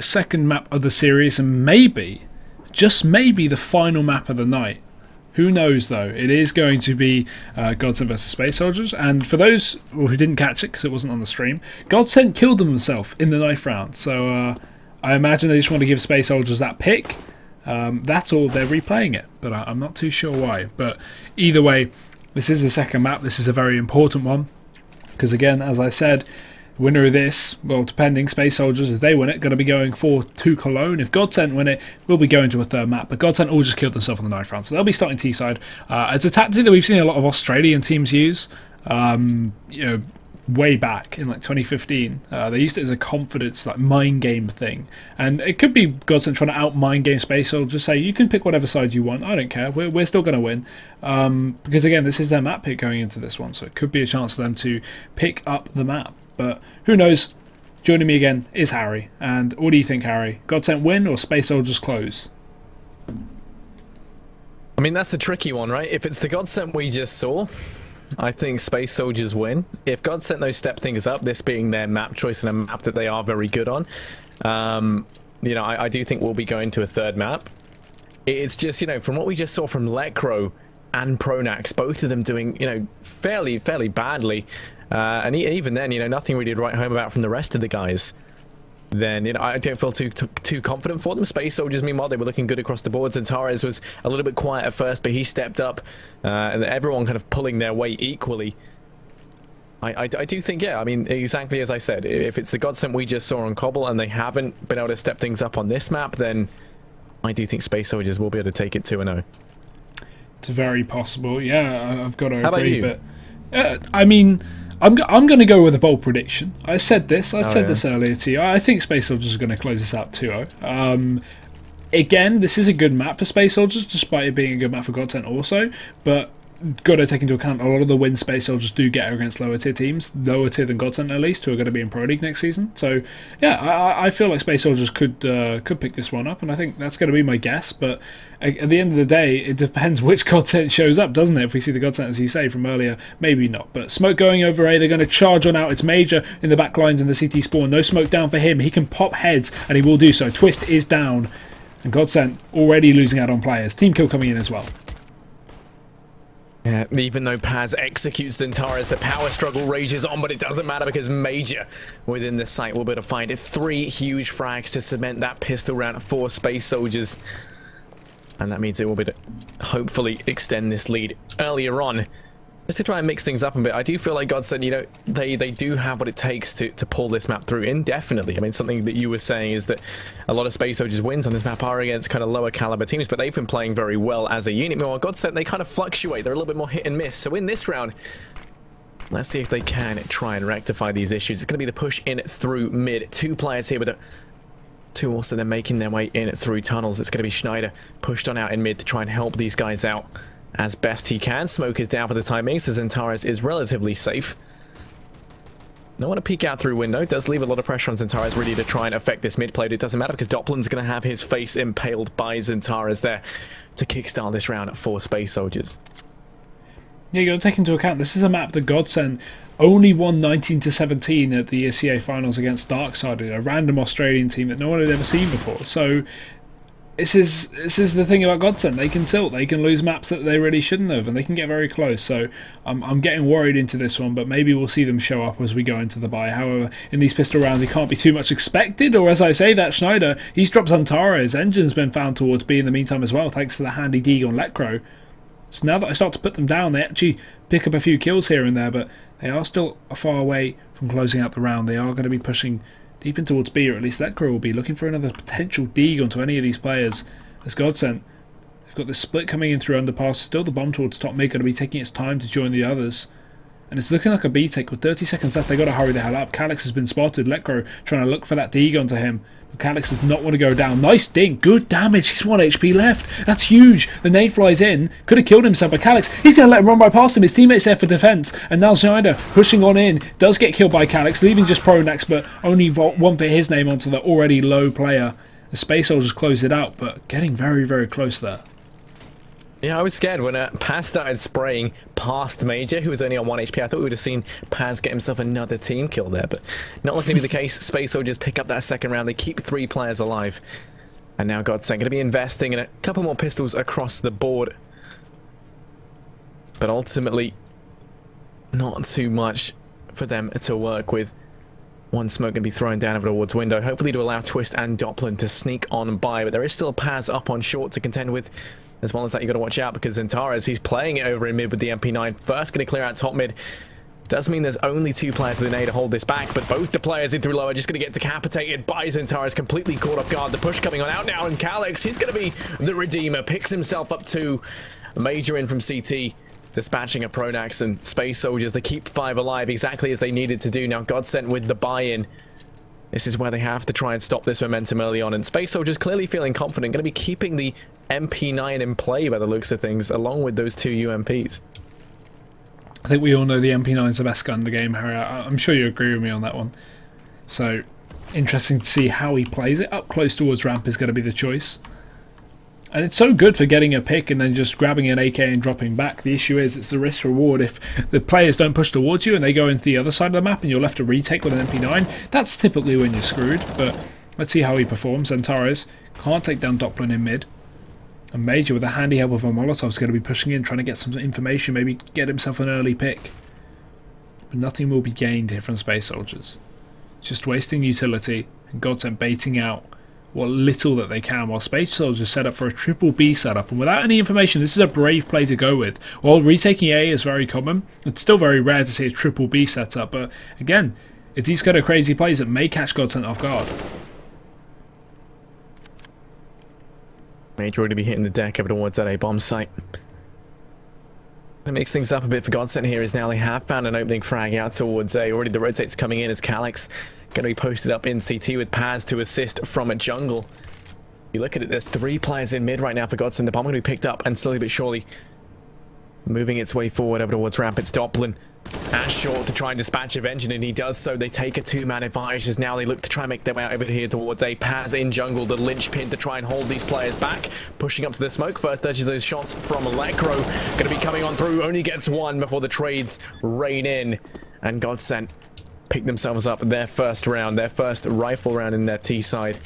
second map of the series, and maybe, just maybe, the final map of the night. Who knows though? It is going to be Godsent versus Space Soldiers, and for those who didn't catch it because it wasn't on the stream, Godsent killed themselves in the 9th round, so I imagine they just want to give Space Soldiers that pick. That's all, they're replaying it, but I'm not too sure why. But either way, this is the second map. This is a very important one, because again, as I said, winner of this, well, depending, Space Soldiers, if they win it, going to be going to Cologne. If Godsent win it, we'll be going to a third map. But Godsent all just killed themselves on the 9th round, so they'll be starting T-side. It's a tactic that we've seen a lot of Australian teams use, you know, way back in like 2015. They used it as a confidence, like, mind game thing. And it could be Godsent trying to out-mind game Space Soldiers, say, you can pick whatever side you want, I don't care, we're still going to win. Because again, this is their map pick going into this one, so it could be a chance for them to pick up the map. But who knows? Joining me again is Harry. And what do you think, Harry? Godsent win or Space Soldiers close? I mean, that's a tricky one, right? If it's the Godsent we just saw, I think Space Soldiers win. If Godsent though step things up, this being their map choice and a map that they are very good on, you know, I do think we'll be going to a third map. It's just, you know, from what we just saw from Lecro and Pronax, both of them doing, you know, fairly badly. And even then, you know, nothing really to write home about from the rest of the guys. Then, you know, I don't feel too confident for them. Space Soldiers, meanwhile, they were looking good across the boards. And Antares was a little bit quiet at first, but he stepped up. And everyone kind of pulling their weight equally. I do think, yeah, I mean, exactly as I said, if it's the Godsent we just saw on Cobble and they haven't been able to step things up on this map, then I do think Space Soldiers will be able to take it 2-0. It's very possible. Yeah, I've got to agree. How about you? But, I mean, I'm going to go with a bold prediction. I said this earlier to you. I think Space Soldiers are going to close this out 2-0. Again, this is a good map for Space Soldiers, despite it being a good map for Godsent also. But got to take into account a lot of the wins Space Soldiers do get against lower tier teams, lower tier than Godsent at least, who are going to be in Pro League next season. So yeah, I feel like Space Soldiers could pick this one up, and I think that's going to be my guess. But at the end of the day, it depends which Godsent shows up, doesn't it? If we see the Godsent, as you say from earlier, maybe not. But smoke going over A, they're going to charge on out. It's Major in the back lines in the CT spawn. No smoke down for him. He can pop heads, and he will do so. Twist is down, and Godsent already losing out on players. Team kill coming in as well. Yeah, even though Paz executes Antares, the power struggle rages on, but it doesn't matter because Major within the site will be able to find it. 3 huge frags to cement that pistol round for Space Soldiers. And that means they will be able to hopefully extend this lead earlier on. Just to try and mix things up a bit, I do feel like Godsent, you know, they do have what it takes to pull this map through indefinitely. I mean, something that you were saying is that a lot of Space Soldiers wins on this map are against kind of lower caliber teams, but they've been playing very well as a unit. Meanwhile, Godsent, they kind of fluctuate. They're a little bit more hit and miss. So in this round, let's see if they can try and rectify these issues. It's going to be the push in through mid. 2 players here with 2 also then making their way in through tunnels. It's going to be Schneider pushed on out in mid to try and help these guys out as best he can. Smoke is down for the time being, so Antares is relatively safe. No one to peek out through window. Does leave a lot of pressure on Antares really to try and affect this mid play, but it doesn't matter because Doplin's going to have his face impaled by Antares there to kickstart this round for Space Soldiers. Yeah, you got to take into account this is a map that Godsent only won 19-17 at the ESCA finals against Darksided, a random Australian team that no one had ever seen before. So this is the thing about Godsent. They can tilt, they can lose maps that they really shouldn't have, and they can get very close. So I'm getting worried into this one, but maybe we'll see them show up as we go into the bye. However, in these pistol rounds, it can't be too much expected, or as I say, that Schneider, he's dropped Antares. Engine's been found towards B in the meantime as well, thanks to the handy dig on Lecro. So now that I start to put them down, they actually pick up a few kills here and there, but they are still far away from closing out the round. They are going to be pushing deep in towards B, or at least Lecro will be looking for another potential dig onto any of these players. As Godsent, they've got this split coming in through underpass. Still the bomb towards top mid, going to be taking its time to join the others. And it's looking like a B take with 30 seconds left. They've got to hurry the hell up. Calyx has been spotted. Lecro trying to look for that dig onto him. But Calyx does not want to go down. Nice dig. Good damage. He's 1 HP left. That's huge. The nade flies in. Could have killed himself. But Calyx, he's going to let him run right past him. His teammate's there for defense. And now Schneider pushing on in. Does get killed by Calyx, leaving just Pronax, but only one for his name onto the already low player. The Space Soldiers close it out, but getting very, very close there. Yeah, I was scared when Paz started spraying past Major, who was only on 1 HP. I thought we would have seen Paz get himself another team kill there, but not looking to be the case. Space Soldiers pick up that second round. They keep 3 players alive. And now Godsent going to be investing in a couple more pistols across the board. But ultimately, not too much for them to work with. One smoke going to be thrown down over towards window, hopefully to allow Twist and Doppler to sneak on by. But there is still a Paz up on short to contend with. As well as that, you got to watch out because Zentares, he's playing it over in mid with the MP9. First going to clear out top mid. Does mean there's only 2 players with an A to hold this back, but both the players in through low are just going to get decapitated by Zentares, completely caught off guard. The push coming on out now, and Calix, he's going to be the redeemer, picks himself up 2. Major in from CT, dispatching a Pronax, and Space Soldiers, they keep 5 alive exactly as they needed to do. Now Godsent with the buy-in. This is where they have to try and stop this momentum early on, and Space Soldiers clearly feeling confident, going to be keeping the MP9 in play by the looks of things, along with those 2 UMPs. I think we all know the MP9 is the best gun in the game, Harry. I'm sure you agree with me on that one. So, interesting to see how he plays it. Up close towards ramp is going to be the choice. And it's so good for getting a pick and then just grabbing an AK and dropping back. The issue is it's the risk reward. If the players don't push towards you and they go into the other side of the map and you're left to retake with an MP9, that's typically when you're screwed. But let's see how he performs. Zentares can't take down Doppler in mid. And Major, with a handy help of a Molotov, is going to be pushing in, trying to get some information, maybe get himself an early pick. But nothing will be gained here from Space Soldiers. Just wasting utility, and Godsent baiting out what little that they can, while Space Soldiers set up for a triple B setup. And without any information, this is a brave play to go with. While retaking A is very common, it's still very rare to see a triple B setup. But again, it's these kind of crazy plays that may catch Godsent off guard. Major already be hitting the deck over towards that A bomb site. It makes things up a bit for Godsent here as now they have found an opening frag out towards A. Already the rotates coming in as Calix going to be posted up in CT with Paz to assist from a jungle. You look at it, there's 3 players in mid right now for Godsent. The bomb going to be picked up and slowly but surely moving its way forward over towards ramp. It's Doppler at short to try and dispatch of engine, and he does so. They take a 2-man advantage as now they look to try and make their way out over here towards A. Paz in jungle, the linchpin to try and hold these players back. Pushing up to the smoke, first dodges those shots from Electro. Going to be coming on through, only gets 1 before the trades rain in. And Godsent pick themselves up their first round, their first rifle round in their T side.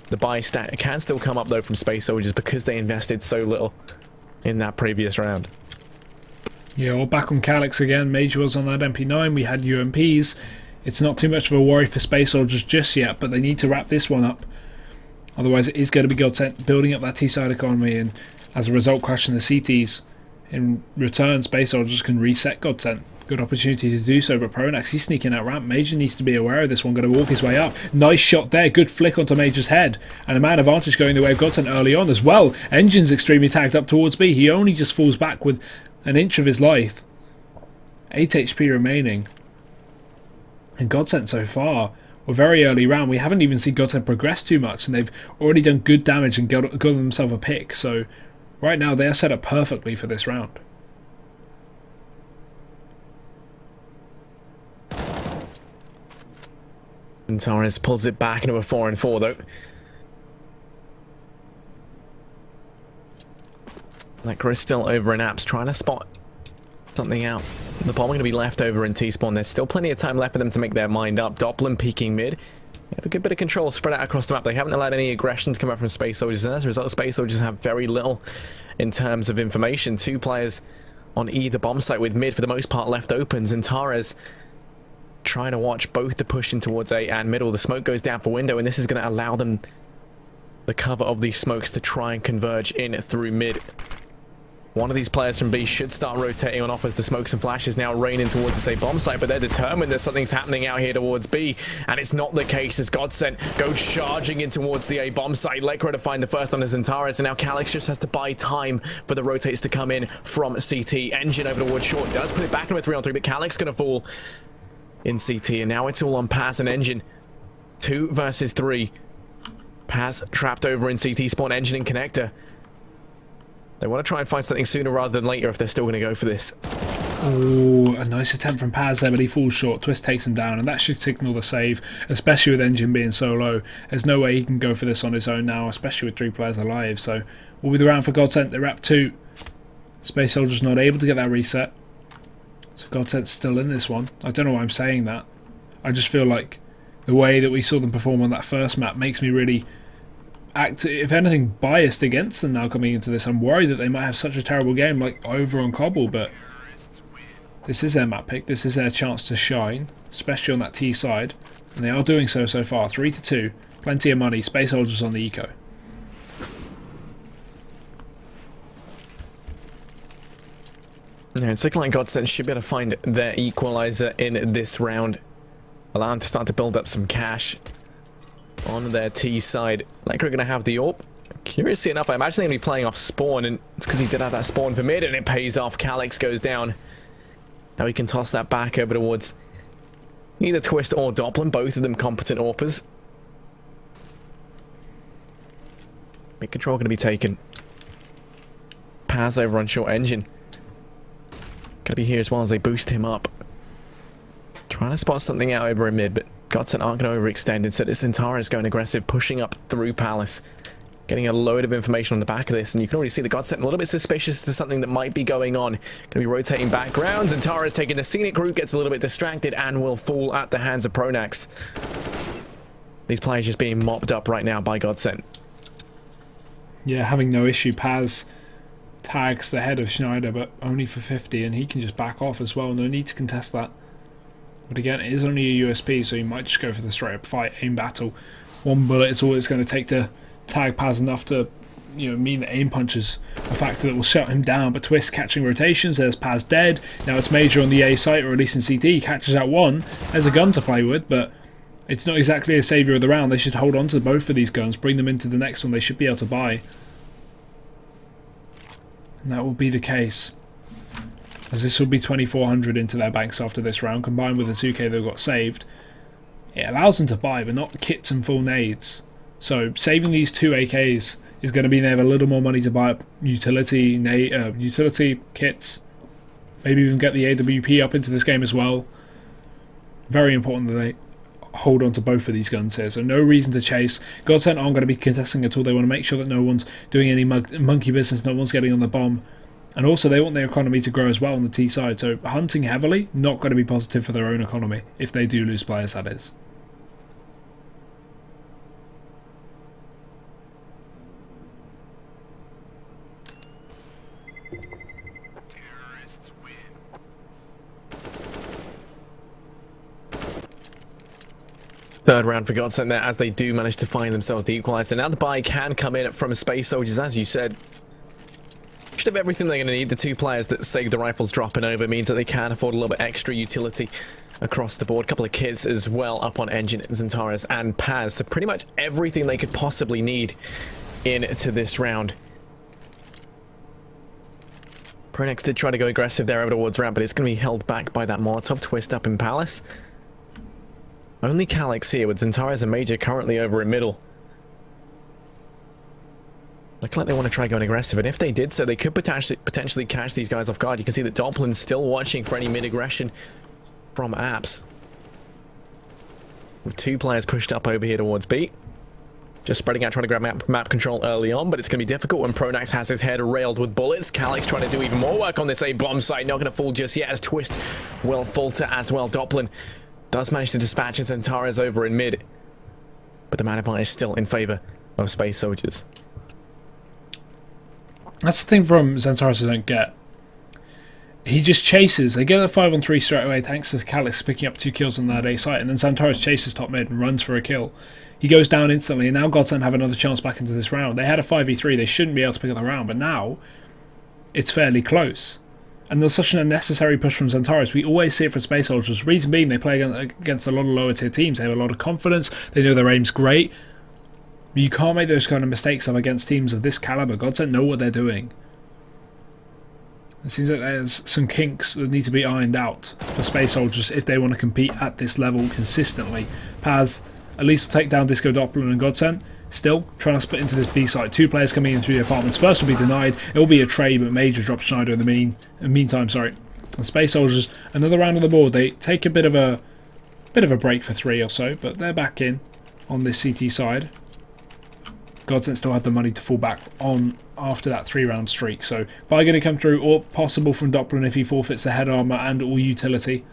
The buy stat can still come up though from Space Soldiers because they invested so little in that previous round. Yeah, we're back on Calix again. Major was on that MP9. We had UMPs. It's not too much of a worry for Space Soldiers just yet, but they need to wrap this one up. Otherwise, it is going to be Godsent building up that T-side economy, and as a result, crashing the CTs. In return, Space Soldiers can reset Godsent. Good opportunity to do so, but Pronax, he's sneaking out ramp. Major needs to be aware of this one. Going to walk his way up. Nice shot there. Good flick onto Major's head. And a man advantage going the way of Godsent early on as well. Engine's extremely tagged up towards B. He only just falls back with an inch of his life. 8 HP remaining. And Godsent so far, we're very early round. We haven't even seen Godsent progress too much, and they've already done good damage and got themselves a pick. So right now they are set up perfectly for this round. And Torres pulls it back into a 4-4 though. Lekra is still over in apps, trying to spot something out. The bomb going to be left over in T-spawn. There's still plenty of time left for them to make their mind up. Doppler peeking mid. They have a good bit of control spread out across the map. They haven't allowed any aggression to come out from Space Soldiers, and as a result, Space Soldiers have very little in terms of information. 2 players on either bomb site with mid for the most part left open. Zentares trying to watch both the push in towards A and middle. The smoke goes down for window, and this is going to allow them the cover of these smokes to try and converge in through mid. One of these players from B should start rotating on off as the smokes and flashes now rain in towards the, say, bomb site, but they're determined that something's happening out here towards B, and it's not the case as Godsent go charging in towards the A bomb site. Lekra to find the first on his Zentares, and now Calix just has to buy time for the rotates to come in from CT. Engine over towards short, does put it back into a 3-on-3, but Calix gonna fall in CT, and now it's all on Paz and Engine. 2 versus 3. Paz trapped over in CT spawn, Engine and Connector. They want to try and find something sooner rather than later if they're still going to go for this. Oh, a nice attempt from Paz there, but he falls short. Twist takes him down, and that should signal the save, especially with Engine being so low. There's no way he can go for this on his own now, especially with 3 players alive. So we'll be the round for Godsent. They're up 2. Space Soldier's not able to get that reset. So Godsent's still in this one. I don't know why I'm saying that. I just feel like the way that we saw them perform on that first map makes me really act, if anything, biased against them now coming into this. I'm worried that they might have such a terrible game like over on Cobble, but this is their map pick. This is their chance to shine, especially on that T side, and they are doing so far. 3-2, plenty of money. Space Soldiers on the eco. Yeah, it's looking like Godsent should be able to find their equalizer in this round, allow them to start to build up some cash on their T side. Like, we're going to have the AWP. Curiously enough, I imagine they're going to be playing off spawn, and it's because he did have that spawn for mid, and it pays off. Calyx goes down. Now we can toss that back over towards either Twist or Doppelin, both of them competent AWPers. Mid control going to be taken. Paz over on short Engine. Going to be here as well as they boost him up. Trying to spot something out over in mid, but Godsent aren't going to overextend. Instead, it's Zentaris going aggressive, pushing up through Palace. Getting a load of information on the back of this, and you can already see the Godsent a little bit suspicious to something that might be going on. Going to be rotating backgrounds, and Tara's taking the scenic route, gets a little bit distracted, and will fall at the hands of Pronax. These players just being mopped up right now by Godsent. Yeah, having no issue. Paz tags the head of Schneider, but only for 50, and he can just back off as well. No need to contest that. But again, it is only a USP, so you might just go for the straight up fight, aim battle. One bullet is all it's going to take to tag Paz enough to, mean that aim punch is a factor that will shut him down. But Twist catching rotations, there's Paz dead. Now it's Major on the A site, or at least in CT. He catches out one. There's a gun to play with, but it's not exactly a saviour of the round. They should hold on to both of these guns, bring them into the next one. They should be able to buy. And that will be the case, as this will be 2,400 into their banks after this round, combined with the 2k they've got saved. It allows them to buy, but not kits and full nades. So saving these 2 AKs is going to mean they have a little more money to buy utility kits. Maybe even get the AWP up into this game as well. Very important that they hold on to both of these guns here. So no reason to chase. Godsent aren't going to be contesting at all. They want to make sure that no one's doing any monkey business, no one's getting on the bomb. And also they want their economy to grow as well on the T side. So hunting heavily, not going to be positive for their own economy, if they do lose players, that is. Third round for Godsent there, as they do manage to find themselves the equalizer. Now the buy can come in from Space Soldiers, as you said. Should have everything they're going to need. The 2 players that save the rifles dropping over means that they can afford a little bit extra utility across the board. A couple of kits as well up on Engine, Zentaris and Paz. So pretty much everything they could possibly need into this round. Pronax did try to go aggressive there over towards ramp, but it's going to be held back by that Molotov twist up in Palace. Only Calyx here, with Zentaris and Major currently over in middle. Look like they want to try going aggressive, and if they did so, they could potentially catch these guys off guard. You can see that Dopplin's still watching for any mid-aggression from Apps. With 2 players pushed up over here towards B. Just spreading out, trying to grab map control early on, but it's going to be difficult when Pronax has his head railed with bullets. Calyx trying to do even more work on this A-bomb site. Not going to fall just yet, as Twist will falter as well. Dopplin does manage to dispatch Zentaris over in mid, but the man advantage is still in favour of Space Soldiers. That's the thing from Zentaris I don't get. He just chases. They get a 5-on-3 straight away thanks to Calyx picking up 2 kills on that A site, and then Zentaris chases top mid and runs for a kill. He goes down instantly, and now Godsent have another chance back into this round. They had a 5v3. They shouldn't be able to pick up the round, but now it's fairly close. And there's such an unnecessary push from Zentaris. We always see it for Space Soldiers. Reason being, they play against a lot of lower tier teams. They have a lot of confidence. They know their aim's great. But you can't make those kind of mistakes up against teams of this caliber. Godsent know what they're doing. It seems like there's some kinks that need to be ironed out for Space Soldiers if they want to compete at this level consistently. Paz at least will take down Disco Doppler and Godsent. Still trying to split into this B site. 2 players coming in through the apartments. First will be denied. It will be a trade, but Major drops Schneider in the meantime. Sorry. And Space Soldiers, another round on the board. They take a bit of a break for 3 or so, but they're back in on this CT side. Godsent still had the money to fall back on after that 3-round streak. So buy going to come through, or possible from Doppler if he forfeits the head armor and all utility.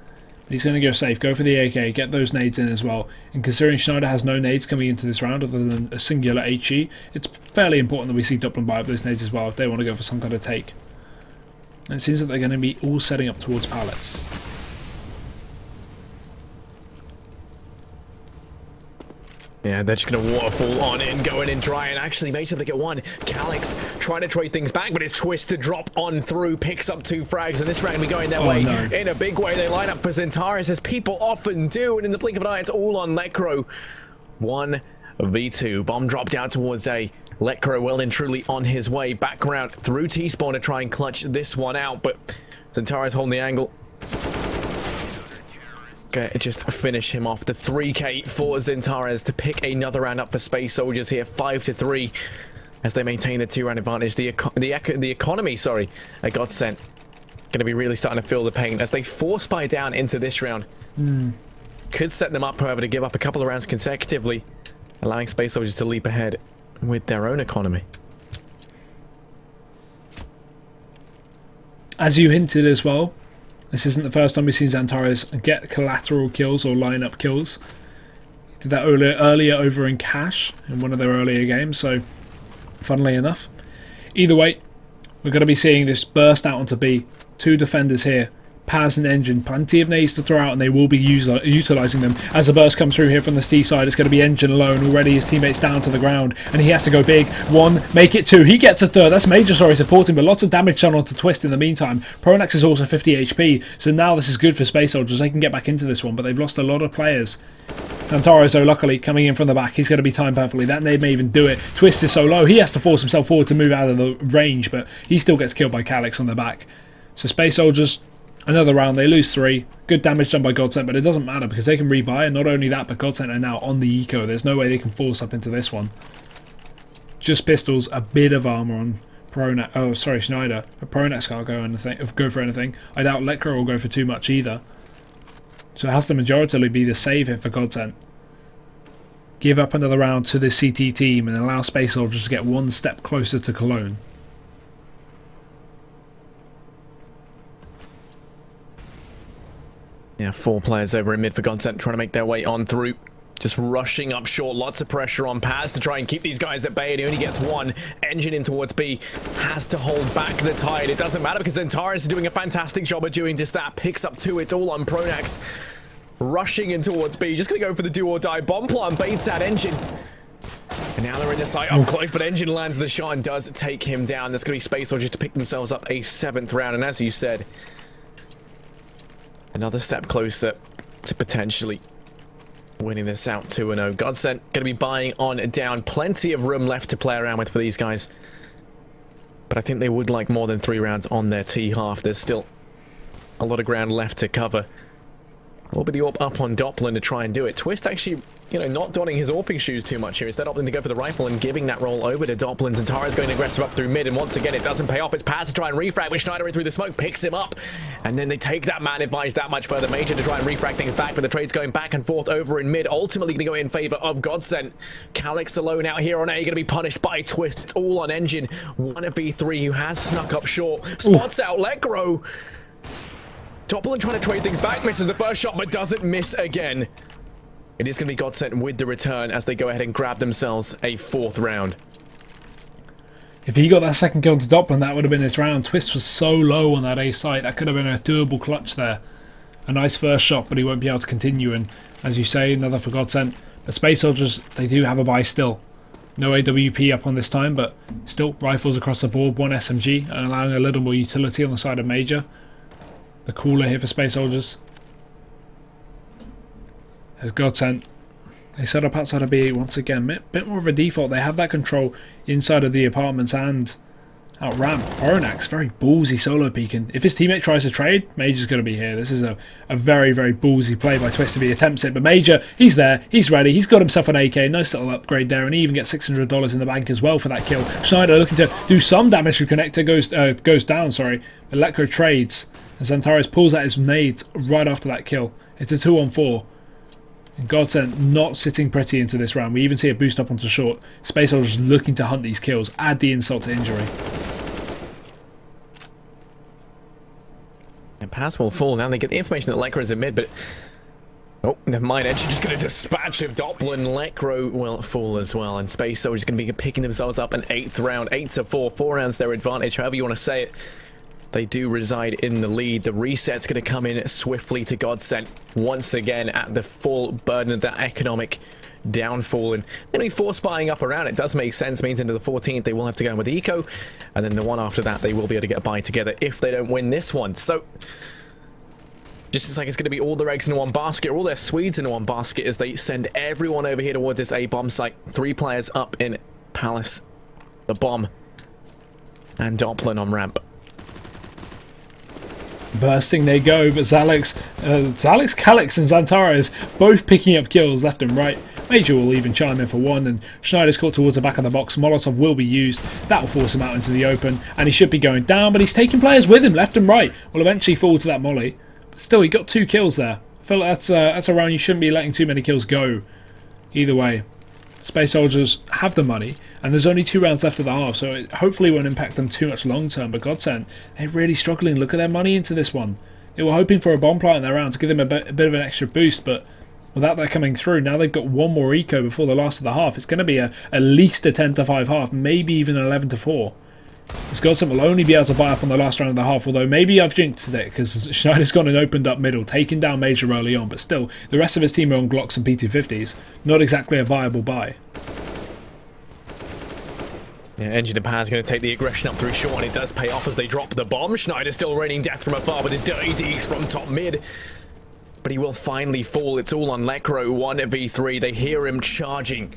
But he's going to go safe, go for the AK, get those nades in as well. And considering Schneider has no nades coming into this round other than a singular HE, it's fairly important that we see Doppler buy up those nades as well if they want to go for some kind of take. And it seems that they're going to be all setting up towards pallets. Yeah, they're just going to waterfall on in, going in dry, and actually makes them to get one. Calyx trying to trade things back, but it's Twist to drop on through, picks up 2 frags, and this round we going their way in a big way. They line up for Zentaris, as people often do, and in the blink of an eye, it's all on Lekro. 1v2. Bomb dropped down towards A. Lekro well and truly on his way back around through T-spawn to try and clutch this one out, but Zentaris holding the angle. Okay, just finish him off. The 3k for Zentaris to pick another round up for Space Soldiers here, 5-3, as they maintain the 2-round advantage. The economy, sorry, at Godsent going to be really starting to feel the pain as they force buy down into this round. Could set them up, however, to give up a couple of rounds consecutively, allowing Space Soldiers to leap ahead with their own economy. As you hinted as well, this isn't the first time we've seen Zentaris get collateral kills or line-up kills. He did that earlier over in Cash in one of their earlier games, so funnily enough. Either way, we're going to be seeing this burst out onto B. 2 defenders here. Paz and Engine, plenty of nades to throw out, and they will be utilising them. As the burst comes through here from the C side, it's going to be Engine alone. Already his teammates down to the ground, and he has to go big. 1, make it 2. He gets a 3rd. That's Major, sorry, supporting, but lots of damage done onto Twist in the meantime. Pronax is also 50 HP, so now this is good for Space Soldiers. They can get back into this one, but they've lost a lot of players. Antares, though, luckily, coming in from the back. He's going to be timed perfectly. That nade may even do it. Twist is so low, he has to force himself forward to move out of the range, but he still gets killed by Calyx on the back. So Space Soldiers, another round, they lose 3. Good damage done by Godsent, but it doesn't matter because they can rebuy, and not only that, but Godsent are now on the eco. There's no way they can force up into this one. Just pistols, a bit of armor on Pronax. Oh, sorry, Schneider. But Pronax can't go for anything. I doubt Lekra will go for too much either. So it has to majoritarily be the save here for Godsent. Give up another round to this CT team and allow Space Soldiers to get one step closer to Cologne. Yeah, 4 players over in mid for Godsent trying to make their way on through. Just rushing up short, lots of pressure on Paz to try and keep these guys at bay, and he only gets 1. Engine in towards B, has to hold back the tide. It doesn't matter because Zentaris is doing a fantastic job of doing just that. Picks up 2, it's all on Pronax. Rushing in towards B, just going to go for the do or die. Bomb plant baits out Engine. And now they're in the site up close, but Engine lands the shot and does take him down. There's going to be Space Soldiers to pick themselves up a 7th round, and as you said, another step closer to potentially winning this out 2-0. Godsent going to be buying on down. Plenty of room left to play around with for these guys. But I think they would like more than 3 rounds on their T half. There's still a lot of ground left to cover. Will be the AWP up on Doppler to try and do it. Twist actually, you know, not donning his AWPing shoes too much here. Instead opting to go for the rifle and giving that roll over to Doppler. Zentaris going aggressive up through mid, and once again it doesn't pay off. It's Paz to try and refrag with Schneider in through the smoke, picks him up, and then they take that man advantage that much further. Major to try and refrag things back, but the trade's going back and forth over in mid, ultimately going to go in favor of Godsent. Calyx alone out here on A, going to be punished by Twist. It's all on Engine. 1v3 who has snuck up short. Spots out Lekro. Doppler trying to trade things back, misses the first shot, but doesn't miss again. It is going to be Godsent with the return as they go ahead and grab themselves a 4th round. If he got that second kill to Doppler, that would have been his round. Twist was so low on that A site, that could have been a doable clutch there. A nice first shot, but he won't be able to continue, and as you say, another for Godsent. But Space Soldiers, they do have a buy still. No AWP up on this time, but still rifles across the board, 1 SMG, and allowing a little more utility on the side of Major. The cooler here for Space Soldiers. There's Godsent. They set up outside of B8 once again. Bit more of a default. They have that control inside of the apartments and Out ramp, Oronax, very ballsy solo peeking. If his teammate tries to trade, Major's going to be here. This is a very, very ballsy play by Twisted. He attempts it, but Major, he's there, he's ready, he's got himself an AK, nice little upgrade there, and he even gets $600 in the bank as well for that kill. Schneider looking to do some damage to Connector, goes down, sorry, but Letco trades, and Xantares pulls out his nades right after that kill. It's a 2-on-4. And Godsent not sitting pretty into this round. We even see a boost up onto short. Space Soldiers looking to hunt these kills, add the insult to injury. And pass will fall. Now they get the information that Lekro is in mid, but... Oh, never mind. Edge just going to dispatch of Doppler, and Lekro will fall as well. And Space Soldiers going to be picking themselves up an 8th round. 8-4. 4 rounds their advantage, however you want to say it. They do reside in the lead. The reset's going to come in swiftly to Godsent once again at the full burden of that economic downfall, and then we force buying up around. It does make sense. Means into the 14th they will have to go in with the eco, and then the one after that they will be able to get a buy together if they don't win this one. So just looks like it's going to be all their eggs in one basket, or all their Swedes in one basket, as they send everyone over here towards this A bomb site. 3 players up in Palace, the bomb, and Doppler on ramp. Bursting they go, but Zalex, Calix and Xantares both picking up kills left and right. Major will even chime in for one, and Schneider's caught towards the back of the box. Molotov will be used. That will force him out into the open, and he should be going down, but he's taking players with him left and right. Will eventually fall to that molly. But still, he got 2 kills there. I feel like that's a round you shouldn't be letting too many kills go. Either way, Space Soldiers have the money, and there's only 2 rounds left of the half, so it hopefully won't impact them too much long term. But Godsent, they're really struggling. Look at their money into this one. They were hoping for a bomb plant in their round to give them a bit of an extra boost, but without that coming through, now they've got 1 more eco before the last of the half. It's going to be at least a 10-5 half, maybe even an 11-4. This Godsent will only be able to buy up on the last round of the half, although maybe I've jinxed it, because Schneider's gone and opened up middle, taking down Major early on, but still, the rest of his team are on Glocks and P250s. Not exactly a viable buy. Yeah, Engine and Power's going to take the aggression up through short, and it does pay off as they drop the bomb. Schneider still raining death from afar with his dirty deeds from top mid. But he will finally fall. It's all on Lekro, 1v3. They hear him charging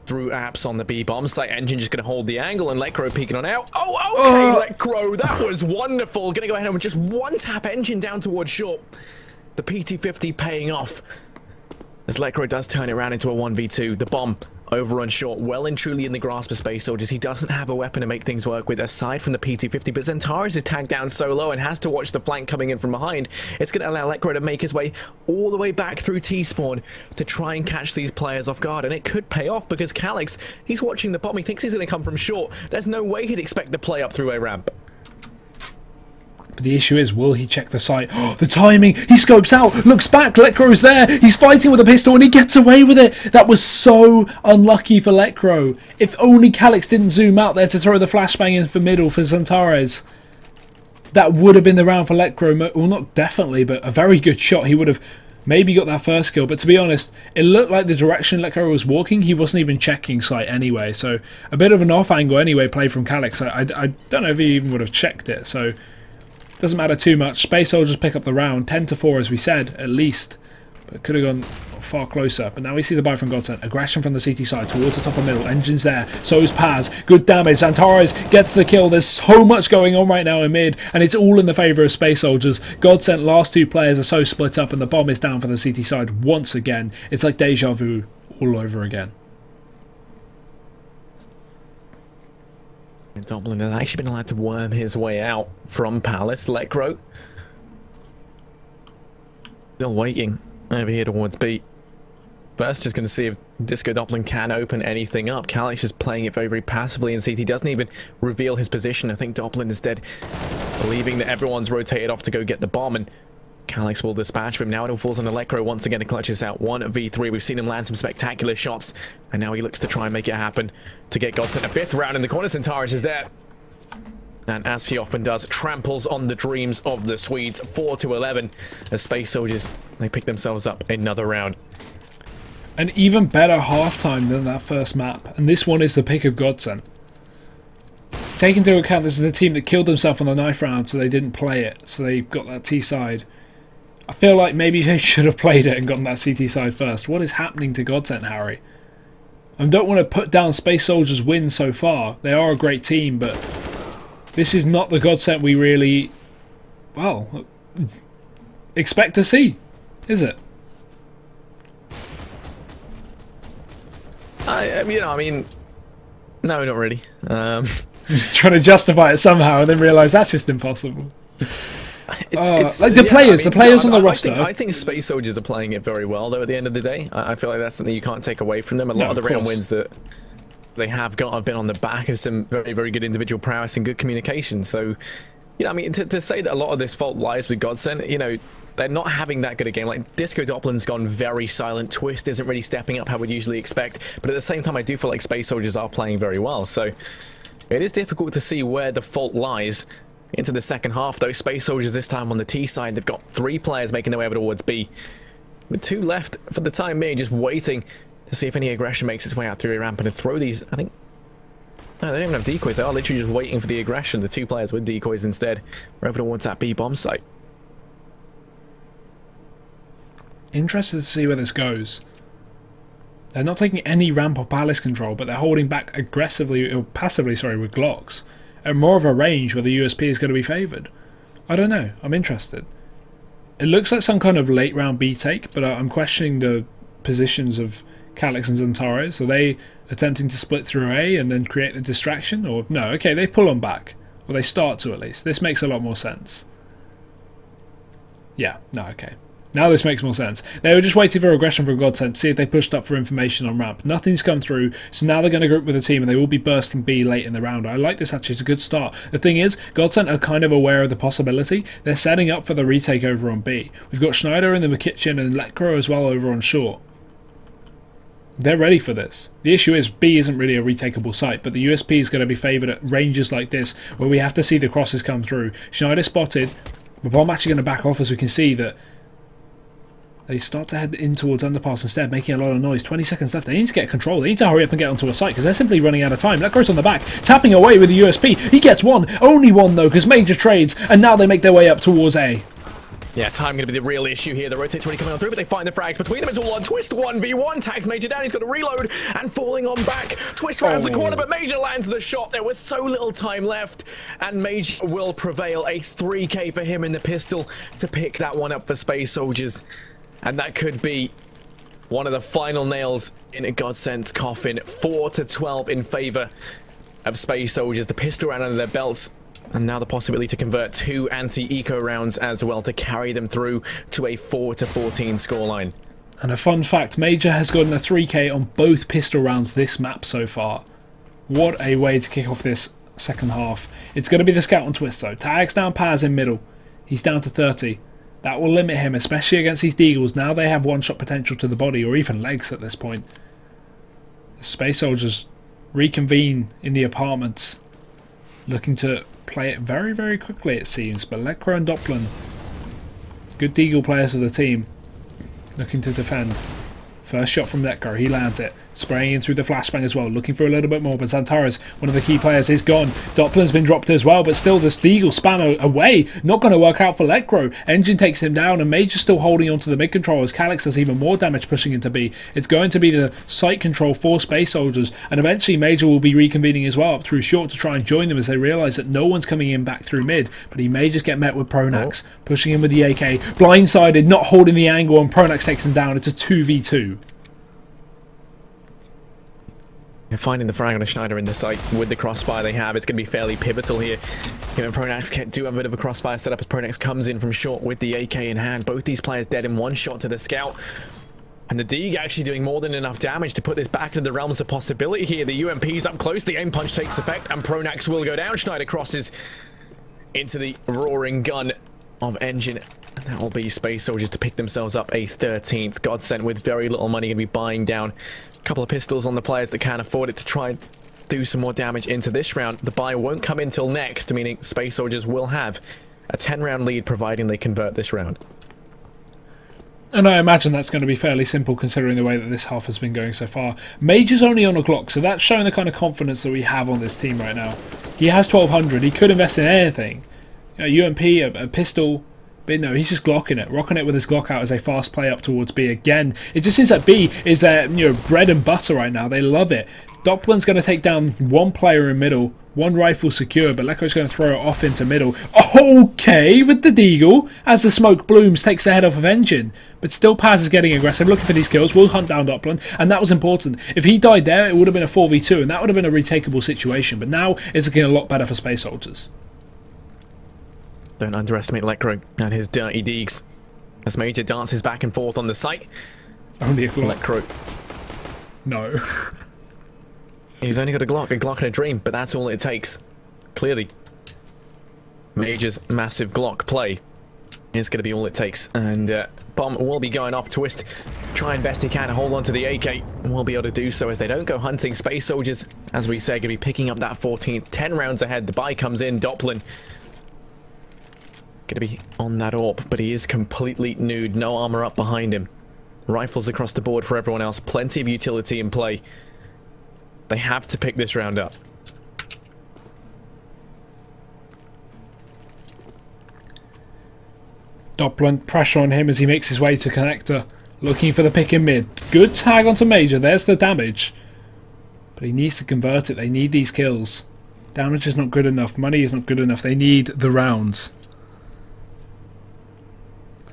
through apps on the B bomb site. Engine just going to hold the angle, and Lekro peeking on out. Oh, okay, Lekro, that was wonderful. Going to go ahead and just one tap Engine down towards short. The PT50 paying off as Lekro does turn it around into a 1v2. The bomb over on short, well and truly in the grasp of Space Soldiers. He doesn't have a weapon to make things work with aside from the PT50, but Xantares is tagged down so low and has to watch the flank coming in from behind. It's going to allow Lekro to make his way all the way back through T-spawn to try and catch these players off guard, and it could pay off because Calix, he's watching the bomb. He thinks he's going to come from short. There's no way he'd expect the play up through a ramp. But the issue is, will he check the site? Oh, the timing! He scopes out, looks back, Lekro's there, he's fighting with a pistol and he gets away with it! That was so unlucky for Lekro. If only Calix didn't zoom out there to throw the flashbang in for middle for Xantares. That would have been the round for Lekro. Well, not definitely, but a very good shot. He would have maybe got that first kill, but to be honest, it looked like the direction Lekro was walking, he wasn't even checking site anyway, so a bit of an off angle anyway play from Calix. I don't know if he even would have checked it, so doesn't matter too much. Space Soldiers pick up the round, 10-4 as we said, at least. But could have gone far closer. But now we see the buy from Godsent. Aggression from the CT side towards the top of middle. Engine's there. So is Paz. Good damage. Xantares gets the kill. There's so much going on right now in mid, and it's all in the favour of Space Soldiers. Godsent last 2 players are so split up, and the bomb is down for the CT side once again. It's like deja vu all over again. Doppler has actually been allowed to worm his way out from Palace. Lekro still waiting over here towards B. First, just going to see if Disco Doppler can open anything up. Calix is playing it very, very passively, and CT doesn't even reveal his position. I think Doppler instead believing that everyone's rotated off to go get the bomb, and Calix will dispatch him. Now it all falls on Lekro once again to clutch this out. 1v3. We've seen him land some spectacular shots, and now he looks to try and make it happen to get Godsent a 5th round in the corner. Xantares is there, and as he often does, tramples on the dreams of the Swedes. 4-11 as Space Soldiers, they pick themselves up another round. An even better halftime than that first map, and this one is the pick of Godsent. Take into account this is a team that killed themselves on the knife round, so they didn't play it, so they got that T side. I feel like maybe they should have played it and gotten that CT side first. What is happening to Godsent, Harry? I don't want to put down Space Soldiers' win so far. They are a great team, but This is not the Godsent we really, well, expect to see, is it? I mean, no, not really. Trying to justify it somehow and then realise that's just impossible. Like the players on the roster. I think Space Soldiers are playing it very well, though, at the end of the day. I feel like that's something you can't take away from them. A lot of the round wins that they have got have been on the back of some very, very good individual prowess and good communication. So, you know, I mean, to say that a lot of this fault lies with Godsent, you know, they're not having that good a game. Like, Disco Doppler's gone very silent. Twist isn't really stepping up how we'd usually expect. But at the same time, I do feel like Space Soldiers are playing very well. So, it is difficult to see where the fault lies into the second half, though. Space Soldiers this time on the T side, they've got 3 players making their way over towards B, with 2 left for the time being, just waiting to see if any aggression makes its way out through a ramp and to throw these. I think no, they don't even have decoys. They are literally just waiting for the aggression. The 2 players with decoys instead are over towards that B bomb site. Interested to see where this goes. They're not taking any ramp or palace control, but they're holding back aggressively, or passively, sorry, with Glocks. At more of a range where the USP is going to be favoured. I don't know. I'm interested. It looks like some kind of late round B take, but I'm questioning the positions of Calyx and Xantares. Are they attempting to split through A and then create the distraction? Or no, okay, they pull on back. Or they start to, at least. This makes a lot more sense. Yeah, no, okay. Now this makes more sense. They were just waiting for aggression from Godsent to see if they pushed up for information on ramp. Nothing's come through, so now they're going to group with the team and they will be bursting B late in the round. I like this actually, it's a good start. The thing is, Godsent are kind of aware of the possibility. They're setting up for the retake over on B. We've got Schneider in the kitchen and Lekro as well over on short. They're ready for this. The issue is B isn't really a retakeable site, but the USP is going to be favoured at ranges like this where we have to see the crosses come through. Schneider spotted. The bomb actually going to back off as we can see that they start to head in towards underpass instead, making a lot of noise. 20 seconds left. They need to get control. They need to hurry up and get onto a site because they're simply running out of time. That goes on the back, tapping away with the USP. He gets one, only one though, because Major trades, and now they make their way up towards A. Yeah, time going to be the real issue here. The rotate's already coming on through, but they find the frags between them. It's all on Twist. 1v1. Tags Major down. He's got to reload and falling on back. Twist rounds the corner, but Major lands the shot. There was so little time left, and Major will prevail. A 3k for him in the pistol to pick that one up for Space Soldiers. And that could be one of the final nails in a Godsent's coffin. 4-12 in favour of Space Soldiers. The pistol round under their belts. And now the possibility to convert 2 anti-eco rounds as well to carry them through to a 4-14 scoreline. And a fun fact, Major has gotten a 3k on both pistol rounds this map so far. What a way to kick off this second half. It's going to be the scout on Twist though. Tags down Paz in middle. He's down to 30. That will limit him, especially against these Deagles. Now they have one-shot potential to the body, or even legs at this point. The Space Soldiers reconvene in the apartments, looking to play it very, very quickly, it seems. But Lekro and Doppler, good Deagle players of the team, looking to defend. First shot from Lekro, he lands it. Spraying in through the flashbang as well, looking for a little bit more, but Xantares, one of the key players, is gone. Doppler's been dropped as well, but still the Deagle spam away. Not going to work out for Lekro. Engine takes him down, and Major's still holding onto the mid control as Calyx does even more damage pushing into B. It's going to be the site control for Space Soldiers, and eventually Major will be reconvening as well up through short to try and join them as they realise that no one's coming in back through mid, but he may just get met with Pronax, pushing him with the AK, blindsided, not holding the angle, and Pronax takes him down. It's a 2v2. They're finding the frag on a Schneider in the site with the crossfire they have. It's going to be fairly pivotal here. Given Pronax do have a bit of a crossfire setup as Pronax comes in from short with the AK in hand. Both these players dead in one shot to the scout. And the Deag actually doing more than enough damage to put this back into the realms of possibility here. The UMP's up close, the aim punch takes effect, and Pronax will go down. Schneider crosses into the roaring gun of Engine. And that will be Space Soldiers to pick themselves up a 13th. Godsent with very little money going to be buying down a couple of pistols on the players that can't afford it to try and do some more damage into this round. The buy won't come in till next, meaning Space Soldiers will have a 10-round lead providing they convert this round. And I imagine that's going to be fairly simple considering the way that this half has been going so far. Major's only on a Glock, so that's showing the kind of confidence that we have on this team right now. He has 1200, he could invest in anything. You know, UMP, a pistol, but no, he's just Glocking it, rocking it with his Glock out as they fast play up towards B again. It just seems like B is their bread and butter right now. They love it. Doppler's going to take down one player in middle, one rifle secure, but Lecro's going to throw it off into middle. Okay, with the deagle, as the smoke blooms, takes the head off of Engine, but still Paz is getting aggressive, looking for these kills, will hunt down Doppler, and that was important. If he died there, it would have been a 4v2, and that would have been a retakeable situation, but now it's looking a lot better for Space Soldiers. Don't underestimate Lecro and his dirty deegs. As Major dances back and forth on the site. Only a Glock. Lecro. No. He's only got a Glock and a dream, but that's all it takes. Clearly. Major's massive Glock play is going to be all it takes. And Bomb will be going off. Twist, trying best he can to hold on to the AK. And will be able to do so as they don't go hunting. Space Soldiers, as we say, going to be picking up that 14th. 10 rounds ahead. The buy comes in. Doppler going to be on that AWP, but he is completely nude. No armor up behind him. Rifles across the board for everyone else. Plenty of utility in play. They have to pick this round up. Doppler, pressure on him as he makes his way to connector. Looking for the pick in mid. Good tag onto Major. There's the damage. But he needs to convert it. They need these kills. Damage is not good enough. Money is not good enough. They need the rounds.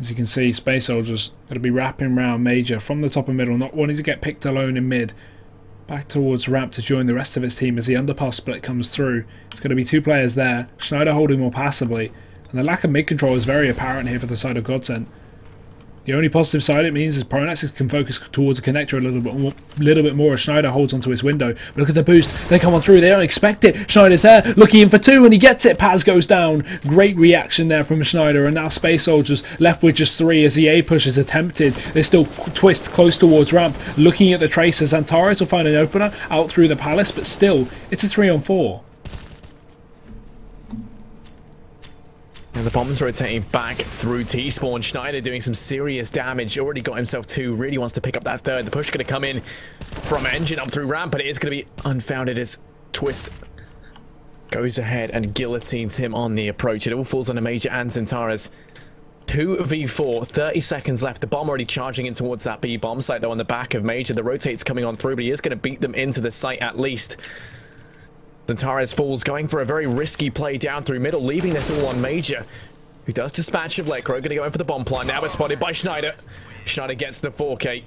As you can see, Space Soldiers going to be wrapping around Major from the top and middle, not wanting to get picked alone in mid. Back towards ramp to join the rest of his team as the underpass split comes through. It's going to be two players there. Schneider holding more passively. And the lack of mid control is very apparent here for the side of Godsent. The only positive side it means is Pronax can focus towards the connector a little bit more as Schneider holds onto his window. But look at the boost. They come on through. They don't expect it. Schneider's there, looking in for two, and he gets it. Paz goes down. Great reaction there from Schneider. And now Space Soldiers left with just three as the A push is attempted. There's still Twist close towards ramp, looking at the tracers. Antares will find an opener out through the palace, but still, it's a 3-on-4. And the bomb's rotating back through T-spawn. Schneider doing some serious damage. Already got himself two. Really wants to pick up that third. The push going to come in from Engine up through ramp, but it is going to be unfounded as Twist goes ahead and guillotines him on the approach. It all falls on a Major and Zentares. 2v4, 30 seconds left. The bomb already charging in towards that B bomb site though on the back of Major. The rotate's coming on through, but he is going to beat them into the site at least. Zentares falls, going for a very risky play down through middle, leaving this all on Major, who does dispatch of Lecro, going to go in for the bomb plant. Now we're spotted by Schneider. Schneider gets the 4K.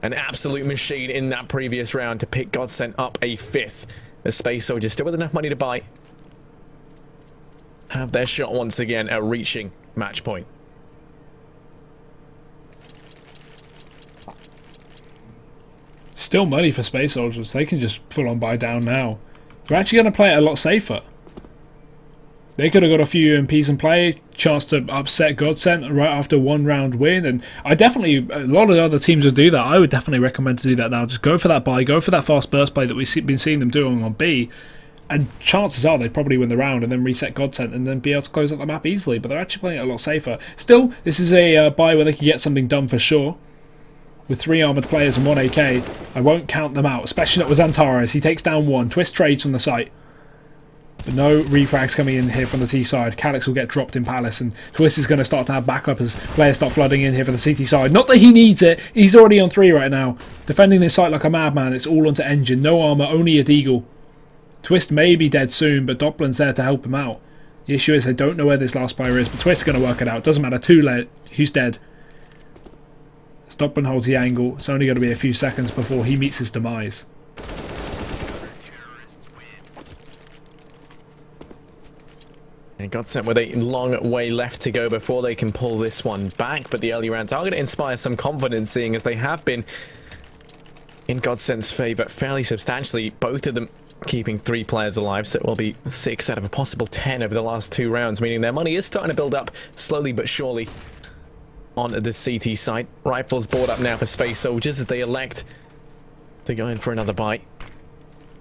An absolute machine in that previous round to pick Godsent up a 5th. The Space Soldiers still with enough money to buy. Have their shot once again at reaching match point. Still money for Space Soldiers. They can just full on buy down now. They're actually going to play it a lot safer. They could have got a few UMPs in play, chance to upset Godsent right after one round win, and a lot of other teams would do that. I would definitely recommend to do that now. Just go for that buy, go for that fast burst play that we've been seeing them doing on B, and chances are they probably win the round and then reset Godsent and then be able to close out the map easily, but they're actually playing it a lot safer. Still, this is a buy where they can get something done for sure. With 3 armoured players and 1 AK, I won't count them out, especially not with Antares. He takes down one. Twist trades from the site. But no refrags coming in here from the T side. Calyx will get dropped in Palace, and Twist is going to start to have backup as players start flooding in here for the CT side. Not that he needs it. He's already on 3 right now. Defending this site like a madman. It's all onto Engine. No armour, only a deagle. Twist may be dead soon, but Doppler's there to help him out. The issue is I don't know where this last player is, but Twist's going to work it out. Doesn't matter. 2 late. Who's dead? Doppler holds the angle. It's only going to be a few seconds before he meets his demise. And Godsent with a long way left to go before they can pull this one back, but the early rounds are going to inspire some confidence, seeing as they have been in Godsent's favour fairly substantially. Both of them keeping 3 players alive, so it will be 6 out of a possible 10 over the last 2 rounds, meaning their money is starting to build up slowly but surely. On the CT side, rifles board up now for Space Soldiers as they elect to go in for another bite.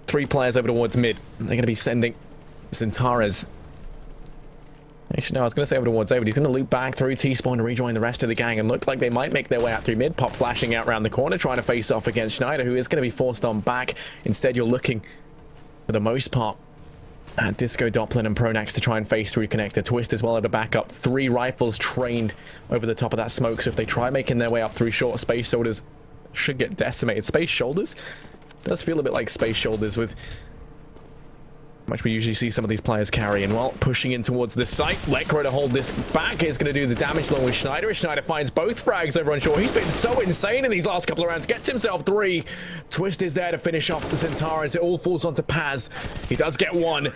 3 players over towards mid. They're going to be sending Zentares. Actually, no, I was going to say over towards A, but he's going to loop back through T-spawn to rejoin the rest of the gang, and look like they might make their way out through mid. Pop flashing out around the corner, trying to face off against Schneider, who is going to be forced on back. Instead, you're looking, for the most part, at Disco, Doppler and Pronax to try and face through connector. Twist as well at a backup. 3 rifles trained over the top of that smoke, so if they try making their way up through short, Space Shoulders should get decimated. Space Shoulders Does feel a bit like Space Shoulders with much we usually see some of these players carry. And while pushing in towards this site, Lekro to hold this back is going to do the damage along with Schneider. As Schneider finds both frags over on shore. He's been so insane in these last couple of rounds. Gets himself 3. Twist is there to finish off the Zentara as it all falls onto Paz. He does get 1,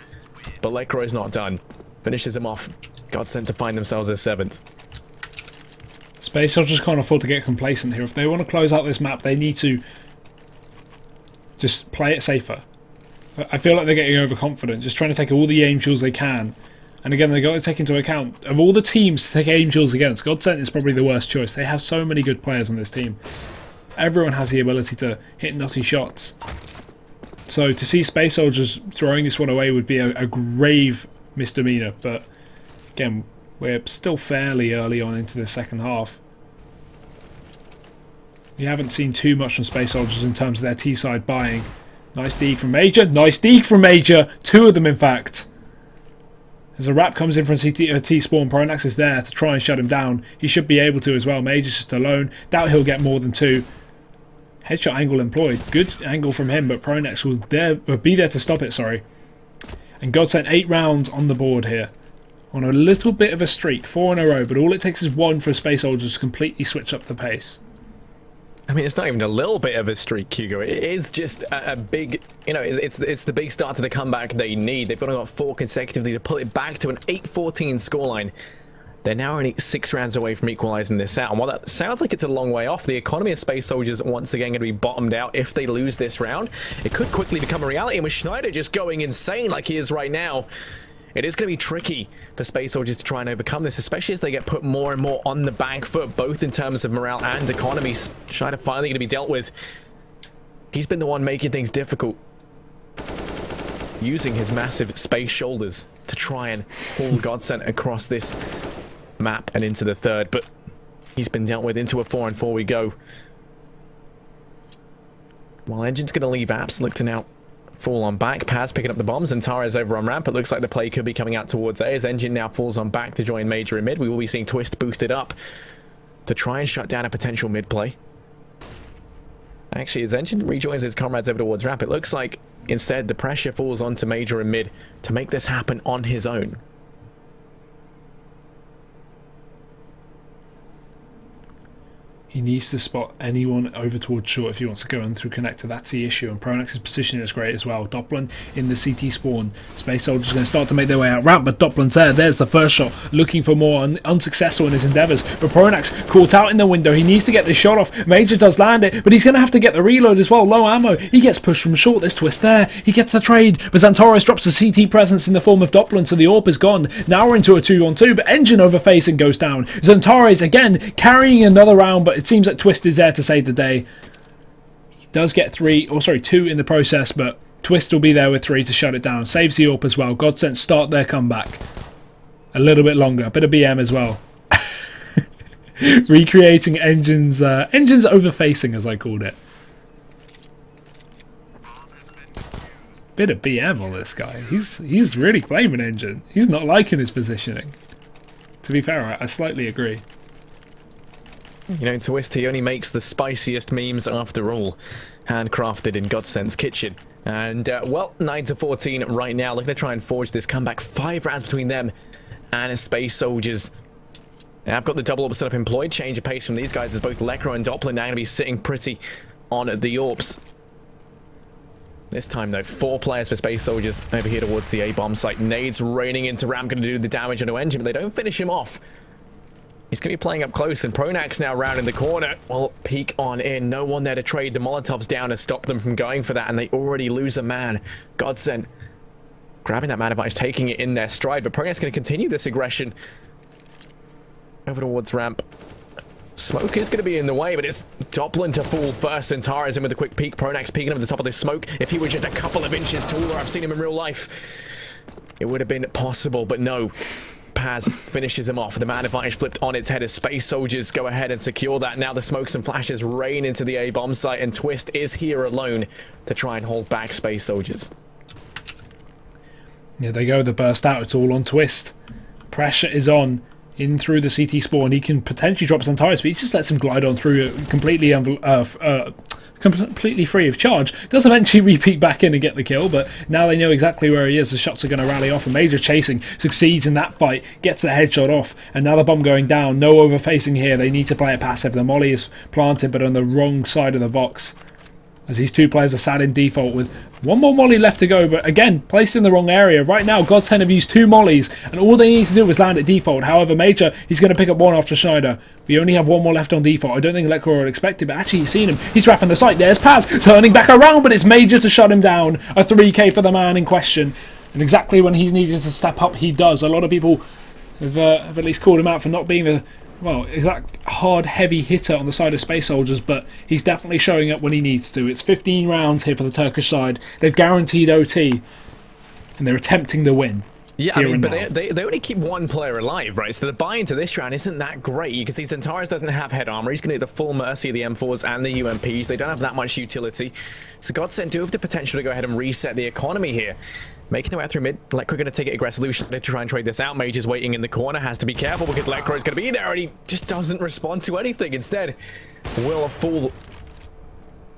but Lekro is not done. Finishes him off. Godsent to find themselves as 7th. Space Soldiers can't afford to get complacent here. If they want to close out this map, they need to just play it safer. I feel like they're getting overconfident, just trying to take all the Angels they can. And again, they've got to take into account, of all the teams to take Angels against, Godsent is probably the worst choice. They have so many good players on this team. Everyone has the ability to hit nutty shots. So to see Space Soldiers throwing this one away would be a grave misdemeanor. But again, we're still fairly early on into the second half. We haven't seen too much from Space Soldiers in terms of their T-side buying. Nice deke from Major. Nice deke from Major. 2 of them, in fact. As a wrap comes in from T-Spawn, Pronax is there to try and shut him down. He should be able to as well. Major's just alone. Doubt he'll get more than 2. Headshot angle employed. Good angle from him, but Pronax will be there to stop it, sorry. And Godsent 8 rounds on the board here. On a little bit of a streak. 4 in a row, but all it takes is 1 for Space Soldiers to completely switch up the pace. I mean, it's not even a little bit of a streak, Hugo. It is just a big, you know, it's the big start to the comeback they need. They've only got 4 consecutively to pull it back to an 8-14 scoreline. They're now only 6 rounds away from equalising this out. And while that sounds like it's a long way off, the economy of Space Soldiers once again going to be bottomed out if they lose this round. It could quickly become a reality, and with Schneider just going insane like he is right now, it is going to be tricky for Space Soldiers to try and overcome this, especially as they get put more and more on the back foot, both in terms of morale and economy. Schneider finally going to be dealt with. He's been the one making things difficult, using his massive space shoulders to try and pull Godsent across this map and into the third, but he's been dealt with. Into a 4-on-4 we go. While Engine's going to leave Apps, look to now fall on back. Paz picking up the bombs, and Tara's over on ramp. It looks like the play could be coming out towards A as Engine now falls on back to join Major in mid. We will be seeing Twist boosted up to try and shut down a potential mid play. Actually, as Engine rejoins his comrades over towards ramp, it looks like instead the pressure falls onto Major in mid to make this happen on his own. He needs to spot anyone over towards short if he wants to go in through connector. That's the issue, and Pronax's positioning is great as well. Doppelin in the CT spawn. Space Soldiers going to start to make their way out ramp, but Doppelin's there. There's the first shot, looking for more, unsuccessful in his endeavours. But Pronax caught out in the window. He needs to get this shot off. Major does land it, but he's going to have to get the reload as well. Low ammo. He gets pushed from short. There's Twist there. He gets the trade, but Xantares drops the CT presence in the form of Doppelin, so the AWP is gone. Now we're into a 2-on-2, but Engine overfacing goes down. Xantares again carrying another round, but it seems that Twist is there to save the day. He does get 2 in the process, but Twist will be there with 3 to shut it down. Saves the AWP as well. Godsent start their comeback. A little bit longer. A bit of BM as well. Recreating Engine's overfacing, as I called it. Bit of BM on this guy. He's really flaming Engine. He's not liking his positioning. To be fair, I slightly agree. You know, Twist, he only makes the spiciest memes after all. Handcrafted in Godsent's kitchen. And, well, 9-14 right now. Looking to try and forge this comeback. 5 rounds between them and Space Soldiers. Now, I've got the double AWP setup employed. Change of pace from these guys as both Lekro and Doppler now going to be sitting pretty on the AWPs. This time, though, 4 players for Space Soldiers over here towards the A-bomb site. Nades raining into ramp, going to do the damage on the Engine, but they don't finish him off. He's going to be playing up close, and Pronax now round in the corner. Well, peek on in. No one there to trade the Molotovs down to stop them from going for that, and they already lose a man. Godsent grabbing that man advantage, taking it in their stride, but Pronax going to continue this aggression over towards ramp. Smoke is going to be in the way, but it's Doppelin to fall first, and Tara's in with a quick peek. Pronax peeking over the top of this smoke. If he was just a couple of inches taller, I've seen him in real life, it would have been possible, but no. Paz finishes him off. The man advantage flipped on its head as Space Soldiers go ahead and secure that. Now the smokes and flashes rain into the A-bomb site, and Twist is here alone to try and hold back Space Soldiers. Yeah, they go. The burst out. It's all on Twist. Pressure is on. In through the CT spawn. He can potentially drop Xantares, but he just lets him glide on through completely completely free of charge. Does eventually repeat back in and get the kill, but now they know exactly where he is. The shots are going to rally off, and Major chasing succeeds in that fight, gets the headshot off, and now the bomb going down. No overfacing here. They need to play it passive. The molly is planted, but on the wrong side of the box, as these two players are sat in default with one more molly left to go, but again, placed in the wrong area. Right now, Godsent have used 2 mollies, and all they need to do is land at default. However, Major, he's going to pick up one after Schneider. We only have one more left on default. I don't think LANXESS would expect it, but actually he's seen him. He's wrapping the site. There's Paz, turning back around, but it's Major to shut him down. A 3k for the man in question. And exactly when he's needed to step up, he does. A lot of people have at least called him out for not being the exact hard, heavy hitter on the side of Space Soldiers, but he's definitely showing up when he needs to. It's 15 rounds here for the Turkish side. They've guaranteed OT, and they're attempting to win. Yeah, I mean, but they only keep one player alive, right? So the buy into this round isn't that great. You can see Centaurus doesn't have head armor. He's going to get the full mercy of the M4s and the UMPs. They don't have that much utility. So Godsent do have the potential to go ahead and reset the economy here. Making their way through mid. LANXESS are going to take it aggressively to try and trade this out. Major's waiting in the corner. Has to be careful because LANXESS is going to be there, and he just doesn't respond to anything. Instead, will fool.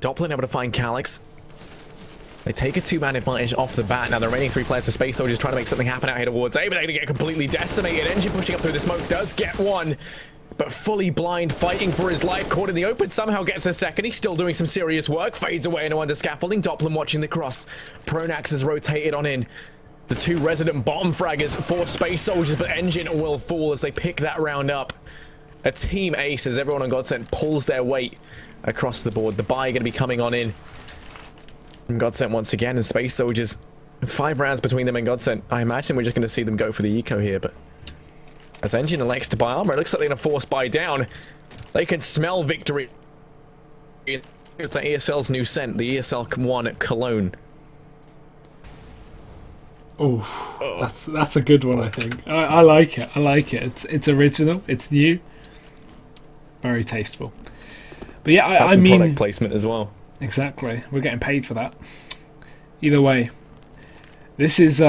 Doppler able to find Calyx. They take a 2-man advantage off the bat. Now the remaining 3 players for Space Soldiers trying to make something happen out here towards A, but they're going to get completely decimated. Engine pushing up through the smoke does get one, but fully blind, fighting for his life, caught in the open, somehow gets a second. He's still doing some serious work, fades away into under scaffolding. Doppler watching the cross. Pronax has rotated on in. The 2 resident bomb fraggers for Space Soldiers, but Engine will fall as they pick that round up. A team ace as everyone on Godsent pulls their weight across the board. The buy going to be coming on in. And Godsent once again, and Space Soldiers with 5 rounds between them and Godsent. I imagine we're just going to see them go for the eco here, but as Engine elects to buy armor, it looks like they're going to force buy down. They can smell victory. Here's the ESL's new scent, the ESL One Cologne. Oh, that's a good one, I think. I like it. I like it. It's original. It's new. Very tasteful. But yeah, I mean, product placement as well. Exactly. We're getting paid for that. Either way, this is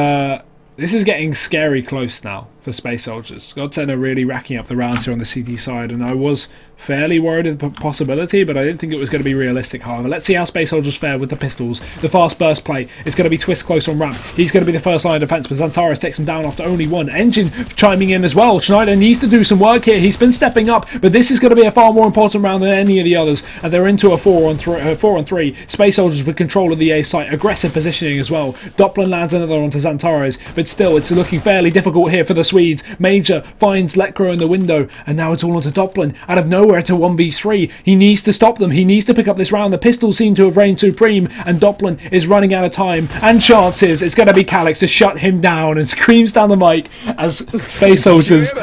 getting scary close now for Space Soldiers. Godsent are really racking up the rounds here on the CT side, and I was fairly worried of the possibility, but I didn't think it was going to be realistic. However, let's see how Space Soldiers fare with the pistols. The fast burst play is going to be Twist close on ramp. He's going to be the first line of defense, but Zantares takes him down after only 1. Engine chiming in as well. Schneider needs to do some work here. He's been stepping up, but this is going to be a far more important round than any of the others, and they're into a 4 on 3. Space Soldiers with control of the A site. Aggressive positioning as well. Doppler lands another onto Zantares, but still it's looking fairly difficult here for the Swedes. Major finds LANXESS in the window, and now it's all onto Doppler. Out of nowhere to 1v3. He needs to stop them. He needs to pick up this round. The pistols seem to have reigned supreme, and Doppler is running out of time and chances. It's going to be Calyx to shut him down, and screams down the mic as Space Soldiers...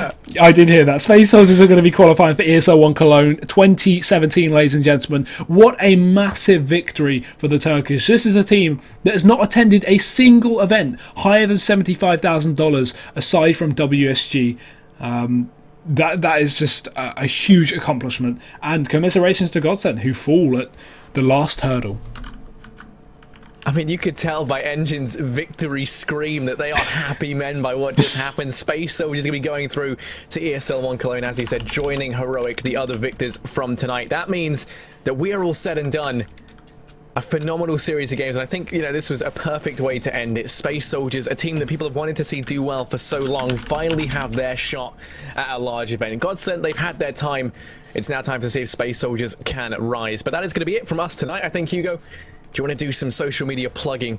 I did hear that. Space Soldiers are going to be qualifying for ESL One Cologne 2017, ladies and gentlemen. What a massive victory for the Turkish. This is a team that has not attended a single event higher than $75,000 aside from WSG. That is just a huge accomplishment, and commiserations to Godsent, who fall at the last hurdle. I mean, you could tell by Engine's victory scream that they are happy men by what just happened. Space Soldiers going to be going through to ESL One Cologne, as you said, joining Heroic, the other victors from tonight. That means that we are all said and done. A phenomenal series of games, and I think, you know, this was a perfect way to end it. Space Soldiers, a team that people have wanted to see do well for so long, finally have their shot at a large event. In Godsent, they've had their time. It's now time to see if Space Soldiers can rise. But that is going to be it from us tonight, I think, Hugo. Do you want to do some social media plugging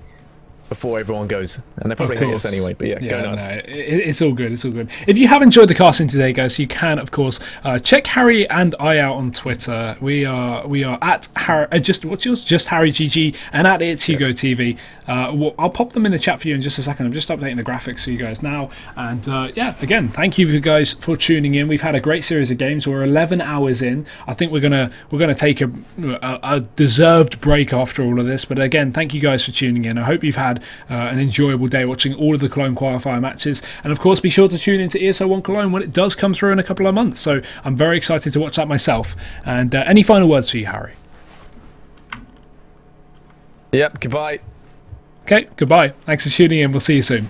before everyone goes? And they're probably hate us anyway, but yeah, go nuts. No, it's all good, it's all good. If you have enjoyed the casting today, guys, you can, of course, check Harry and I out on Twitter. We are at Harry, what's yours? Just HarryGG, and at It's Hugo TV. I'll pop them in the chat for you in just a second. I'm just updating the graphics for you guys now. And yeah, again, thank you guys for tuning in. We've had a great series of games. We're 11 hours in. I think we're gonna take a deserved break after all of this. But again, thank you guys for tuning in. I hope you've had an enjoyable day watching all of the Cologne qualifier matches, and of course be sure to tune into ESL One Cologne when it does come through in a couple of months. So I'm very excited to watch that myself. And any final words for you, Harry? Yep, goodbye. Okay, goodbye. Thanks for tuning in. We'll see you soon.